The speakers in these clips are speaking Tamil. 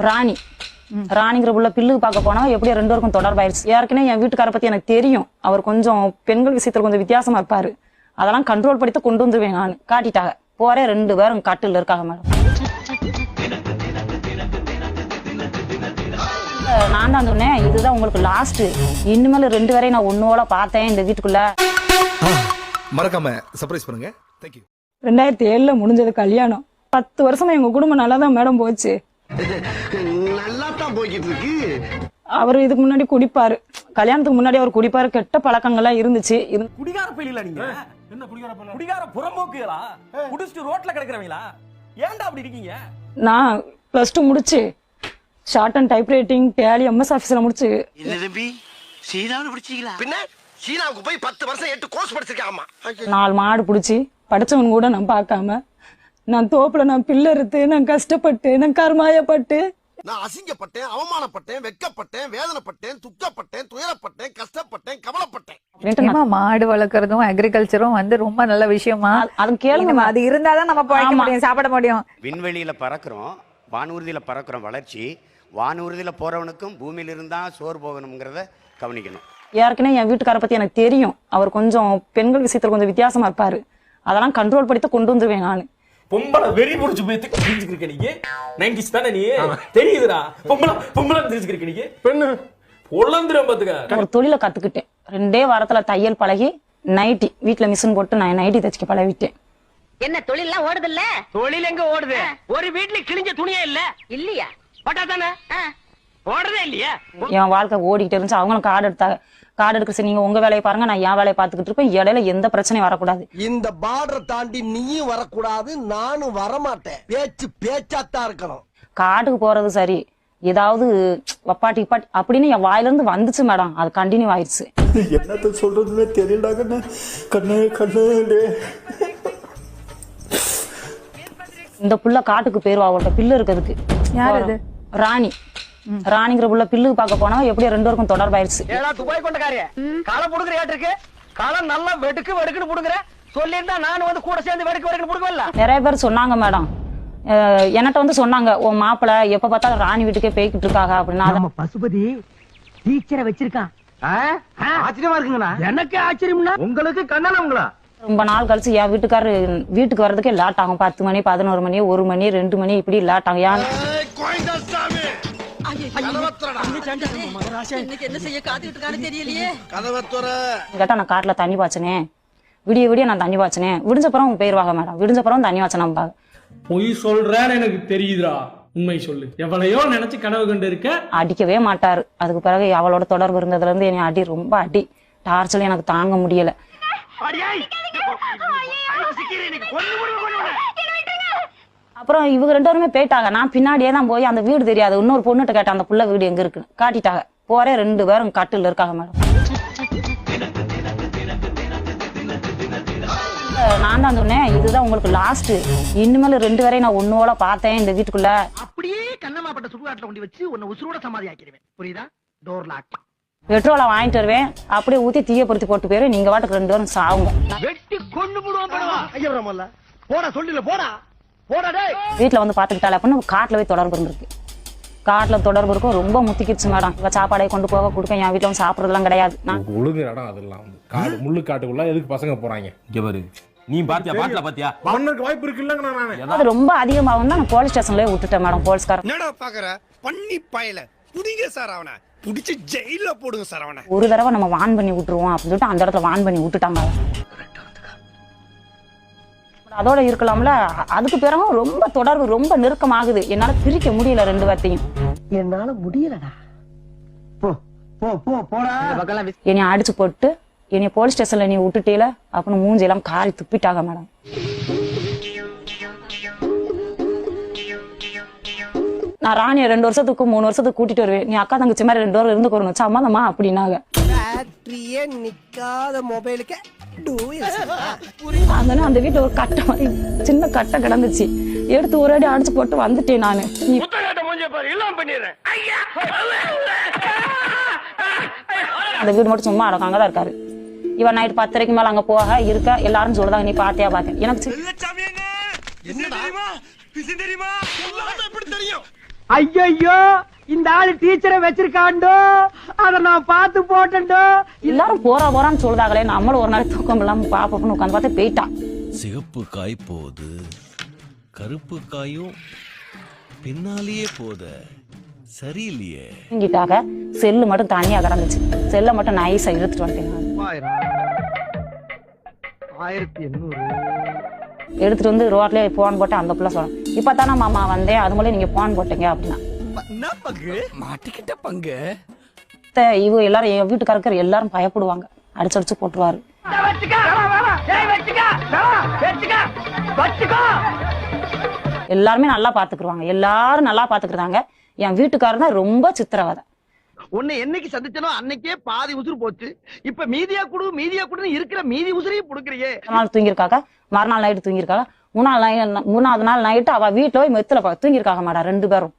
ராணி ராணிங்கிற புள்ள பில்லு பார்க்க போனா எப்படியும் 2 பேருக்கும் தொடர்பாயிருச்சு. ஏற்கனவே என் வீட்டுக்கார பத்தி எனக்கு தெரியும். அவர் கொஞ்சம் பெண்கள் விஷயத்துல கொஞ்சம் வித்தியாசமா இருப்பாரு. அதெல்லாம் கண்ட்ரோல் படுத்தி கொண்டு வந்துருவேன். நான் காட்டிட்டாங்க போறே 2 பேரும் கட்டில் இருக்காங்க மேடம். நான் தான் சொன்னேன் இதுதான் உங்களுக்கு லாஸ்ட், இனிமேல் 2 பேரையும் நான் ஒன்னோட பார்த்தேன் இந்த வீட்டுக்குள்ள. மறக்காம சர்ப்ரைஸ் பண்ணுங்க. Thank you. 2007 முடிஞ்சது கல்யாணம். 10 வருஷமா எங்க குடும்பம் நல்லா தான் மேடம் போச்சு. நல்லா தான் போய்கிட்டு இருக்கு. அவரு இதுக்கு முன்னாடி குடிப்பாரு, கல்யாணத்துக்கு முன்னாடி அவர் குடிப்பாரு, கெட்ட பழக்கங்கள்லாம் இருந்துச்சு. குடிகார பையில நீங்க என்ன குடிகார பையில குடிகார புறம்போக்குகளா குடிச்சிட்டு ரோட்ல கிடக்குறவங்களா ஏன்டா அப்படி இருக்கீங்க? நான் +2 முடிச்சு shorthand type writing Tally MS ஆபீஸ்ல முடிச்சு. என்ன தம்பி சீனாவுல பிடிச்சீங்களா? பின்ன சீனாவுக்கு போய் 10 வருஷம் 8 கோர்ஸ் படிச்சிருக்காமா. 4 மாடு பிடிச்சி படிச்சவன் கூட நான் பார்க்காம நான் தோப்புல நான் பில்லறுத்து நான் கஷ்டப்பட்டு நான் கருமாயப்பட்டு நான் அசிங்கப்பட்டேன், அவமானப்பட்டேன், வெட்கப்பட்டேன், வேதனைப்பட்டேன், துக்கப்பட்டேன், துயரப்பட்டேன், கஷ்டப்பட்டேன், கவலைப்பட்டேன். மாடு வளர்க்கறதும் அக்ரிகல்ச்சரும் வந்து ரொம்ப நல்ல விஷயமா. அது கேளுங்க, அது இருந்தாதான் நம்ம பழைக்க முடியும், சாப்பிட முடியும். விண்வெளியில பறக்கிறோம், வானூர்தியில பறக்கிறோம். வளர்ச்சி வானூர்தியில போறவனுக்கும் பூமியில இருந்தா சோறு போகணுங்கிறத கவனிக்கணும். ஏற்கனவே என் வீட்டுக்கார பத்தி எனக்கு தெரியும். அவர் கொஞ்சம் பெண்கள் விஷயத்துல கொஞ்சம் வித்தியாசமா இருப்பாரு. அதெல்லாம் கண்ட்ரோல் படுத்தி கொண்டு வந்துருவேன். நான் பொம்பளை வெறி புடிச்சு போய் தெரிஞ்சுக்கிருக்க நீங்க 90s தானே நீ தெரியுதுடா. பொம்பளை தெரிஞ்சுக்கிருக்க நீங்க பெண்ணு பொள்ளந்திரம் பாத்துக்க. ஒரு தொழிலை கத்துக்கிட்டேன். 2 வாரத்துல தையல் பழகி நைட்டி வீட்டுல மிஷின் போட்டு நான் நைட்டி தைச்சுக்க பழகிட்டேன். என்ன தொழில் எல்லாம் ஓடுது இல்ல? தொழில் எங்க ஓடுது? ஒரு வீட்டுல கிழிஞ்ச துணியே இல்ல. இல்லையா? பட்டா தானே ஓடுறதே இல்லையா? என் வாழ்க்கை ஓடிக்கிட்டு இருந்துச்சு. அவங்களும் கார்டு எடுக்க சரி, நீங்க உங்க வேலையை பாருங்க, நான் என் வேலையை பார்த்துக்கிட்டு இருப்பேன். இடையில எந்த பிரச்சனையும் வரக்கூடாது. இந்த பார்டரை தாண்டி நீயும் வரக்கூடாது, நானும் வரமாட்டேன். பேச்சு பேச்சாத்தான் இருக்கணும். காட்டுக்கு போறது சரி, ஏதாவது வப்பாட்டி இப்பாட்டி அப்படின்னு என் வாயில இருந்து வந்துச்சு மேடம். அது கண்டினியூ ஆயிடுச்சு. என்னத்த சொல்றதுன்னு தெரியல கண்ணு. இந்த புள்ள காட்டுக்கு போயிருவா, அவள்கிட்ட பில்லு இருக்கிறதுக்கு. ராணி ராணிங்கிற புள்ள பில்லு பார்க்க போனா எப்படியும் 2 பேருக்கும் தொடர்பாயிருச்சு. ஏடா துபாய் கொண்டக்காரியா காலை புடுங்குற ஏட்டு இருக்கு. காலை நல்லா வெடுக்குன்னு புடுங்குற. சொல்லியிருந்தா நானும் வந்து கூட சேர்ந்து வெடுக்குன்னு புடுங்கல. நிறைய பேர் சொன்னாங்க மேடம், என்கிட்ட வந்து சொன்னாங்க, உன் மாப்பிள்ள எப்ப பார்த்தாலும் ராணி வீட்டுக்கே போய்கிட்டு இருக்காங்க அப்படின்னா. நம்ம பசுபதி டீச்சரை வச்சிருக்கான். ஆச்சரியமா இருக்குங்கண்ணா. எனக்கு ஆச்சரியம்னா உங்களுக்கு கண்ணனங்களா? ரொம்ப நாள் கழிச்சு என் வீட்டுக்காரரு வீட்டுக்கு வர்றதுக்கே லேட் ஆகும். 10 மணி 11 மணி 1 மணி 2 மணி இப்படி லேட் ஆகும். கேட்டா நான் காட்டுல தண்ணி பாய்ச்சினேன், விடிய நான் தண்ணி பாய்ச்சினேன். விடிஞ்சப்புறம் போயிருவாங்க மேடம். விடிஞ்சப்புறம் தண்ணி வாய்ச்சனா. பொய் சொல்றேன்னு எனக்கு தெரியுதுடா, உண்மை சொல்லு. எவ்வளையோ நினைச்சு கனவு கண்டு இருக்க. அடிக்கவே மாட்டாரு. அதுக்கு பிறகு அவளோட தொடர்பு இருந்ததுல இருந்து என்னை அடி ரொம்ப அடி டார்ச்சல் எனக்கு தாங்க முடியல. அப்புறம் இவங்க 2 பேருமே போயிட்டாங்க. நான் பின்னாடியே தான் போய் அந்த வீடு தெரியாது, இன்னொரு பொண்ணுகிட்ட கேட்டேன் அந்த புள்ள வீடு எங்க இருக்குன்னு. காட்டிட்டாங்க போறே 2 பேரும் கட்டில் இருக்காங்க மேடம். நான் தான் சொன்னேன் இதுதான் உங்களுக்கு லாஸ்ட், இனிமேல் 2 பேரையும் நான் ஒன்னோட பார்த்தேன் இந்த வீட்டுக்குள்ள. அப்படியே கண்ணமாப்பட்ட சுடுகாட்டுல கொண்டு வச்சு உன்னை உசுரோட சமாதி ஆக்கிடுவேன். புரியுதா? Door lock. பெட்ரோலை வாங்கிட்டு வருவேன், அப்படியே ஊத்தி தீய பொருத்தி போட்டு போயிரு. நீங்க வாட்டுக்கு 2 பேரும் சாவுங்க. வெட்டி கொண்டு போடுவான். போடா சொல்லில போடா போடா டேய். வீட்டுல வந்து பாத்துக்கிட்டாலே அப்படின்னு காட்டுல போய் தொடர்பு இருந்திருக்கு. காட்டுல தொடர்பு இருக்கும். ரொம்ப முத்திக்கிடுச்சு மேடம். இவ சாப்பாடை கொண்டு போக கொடுக்க என் வீட்டுல வந்து சாப்பிடறதுலாம் கிடையாது. ஒழுங்கு இடம் அதெல்லாம் காடு முள்ளு காட்டுக்குள்ள எதுக்கு பசங்க போறாங்க? இங்க பாரு, நீ பாத்தியா பாட்டுல பாத்தியா மண்ணுக்கு வாய்ப்பு இருக்கு இல்லங்க. நான் அது ரொம்ப அதிகமாகும் தான் நான் போலீஸ் ஸ்டேஷன்லயே விட்டுட்டேன் மேடம். போலீஸ்காரன் என்னடா பாக்குற பண்ணி பயல புடிங்க சார், அவனை புடிச்சு ஜெயில போடுங்க சார் அவனை. ஒரு தடவை நம்ம வான் பண்ணி விட்டுருவோம் அப்படின்னு சொல்லிட்டு அந்த இடத்துல வான் பண்ணி விட்டுட்டாங்க. அதோட இருக்கலாம்ல. அதுக்கு பிறகு ரொம்ப தொடர்பு ரொம்ப நெருக்கமாகுது. என்னால பிரிக்க முடியல 2 பேர்த்தையும். என்னால முடியலடா. என்னைய அடிச்சு போட்டு என்னைய போலீஸ் ஸ்டேஷன்ல நீ விட்டுட்டேல அப்படின்னு மூஞ்சியெல்லாம் காரி துப்பிட்டாங்க மேடம். நான் ராணியை 2 வருஷத்துக்கு 3 வருஷத்துக்கு கூட்டிட்டு வருவேன். நீ அக்கா தங்கச்சி மாதிரி 2 பேரும் இருந்து வரணும் சம்மந்தமா அப்படின்னாங்க. நிக்காத மொபைலுக்கு அந்த வீட்டுல ஒரு கட்டை மாதிரி சின்ன கட்டை கிடந்துச்சு. எடுத்து ஒரு அடி அடிச்சு போட்டு வந்துட்டேன் நானு. அந்த வீடு மட்டும் சும்மா அடக்காங்கதான் இருக்காரு. இவன் நைட் 10:30 மேல அங்க போக இருக்க எல்லாரும் சொல்லுதாங்க நீ பாத்தியா பார்த்தேன். எனக்கு ஐயோ இந்த ஆளு டீச்சரை வச்சிருக்காண்டோ அத நான் பார்த்து போட்டேன்டோ. எல்லாரும் போறான்னு சொல்லுதாங்களே, நம்மளும் ஒரு நாளைக்கு தூக்கம் இல்லாம பாப்போம்னு உட்காந்து பார்த்து போயிட்டான். சிகப்பு காய் போகுது, கருப்பு காயும் பின்னாலேயே போத சரியில்லையே. தூங்கிட்டாக. செல்லு மட்டும் தனியா கிடந்துச்சு. செல்லை மட்டும் நைஸா இழுத்துட்டு வந்துட்டேன். 1800 எடுத்துட்டு வந்து ரோட்லயே போன் போட்டு அந்த பிள்ளை சொல்றேன், இப்பதானே மாமா வந்தேன், அது மூலம் நீங்க போன் போட்டீங்க அப்படின்னா. என்ன பங்கு மாட்டிக்கிட்ட பங்கு. இவங்க எல்லாரும் என் வீட்டுக்காரர் எல்லாரும் பயப்படுவாங்க, அடிச்சு போட்டுருவாரு. எல்லாருமே நல்லா பாத்துக்குருவாங்க, எல்லாரும் நல்லா பாத்துக்கிறாங்க. என் வீட்டுக்காரர் தான் ரொம்ப சித்திரவதை. உன்னை என்னைக்கு சந்திச்சனோ அன்னைக்கே பாதி உசுறு போச்சு. இப்ப மீதியா குடுன்னு இருக்கிற மீதி உசுரையும் புடுக்குறியே. நாள் தூங்கிருக்காங்க, மறுநாள் நைட்டு தூங்கிருக்காங்க, மூணாவது நாள் நைட்டு அவ வீட்டுல போய் மெத்துல தூங்கிருக்காங்க மாடா 2 பேரும்.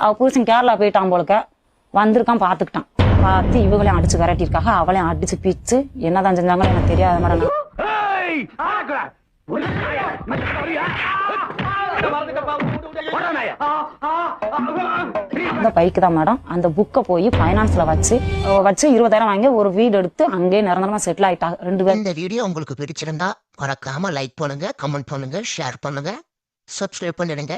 அவ புருஷன் கேரளா போயிட்டான் போலுக்க, வந்திருக்கான் பாத்துக்கிட்டான். பார்த்து இவங்களையும் அடிச்சு விரட்டிருக்காங்க, அவளையும் அடிச்சு பிச்சு என்னதான் செஞ்சாங்களோ எனக்கு தெரியாத மாதிரி. அந்த பைக்கு தான் மேடம் அந்த புக்கை போய் பைனான்ஸ்ல வச்சு 20,000 வாங்கி ஒரு வீடு எடுத்து அங்கேயே நிரந்தரமா செட்டில் ஆயிட்டாங்க 2 பேரும். இந்த வீடியோ உங்களுக்கு பிடிச்சிருந்தா மறக்காம லைக் பண்ணுங்க, கமெண்ட் பண்ணுங்க, ஷேர் பண்ணுங்க, சப்ஸ்கிரைப் பண்ணிடுங்க.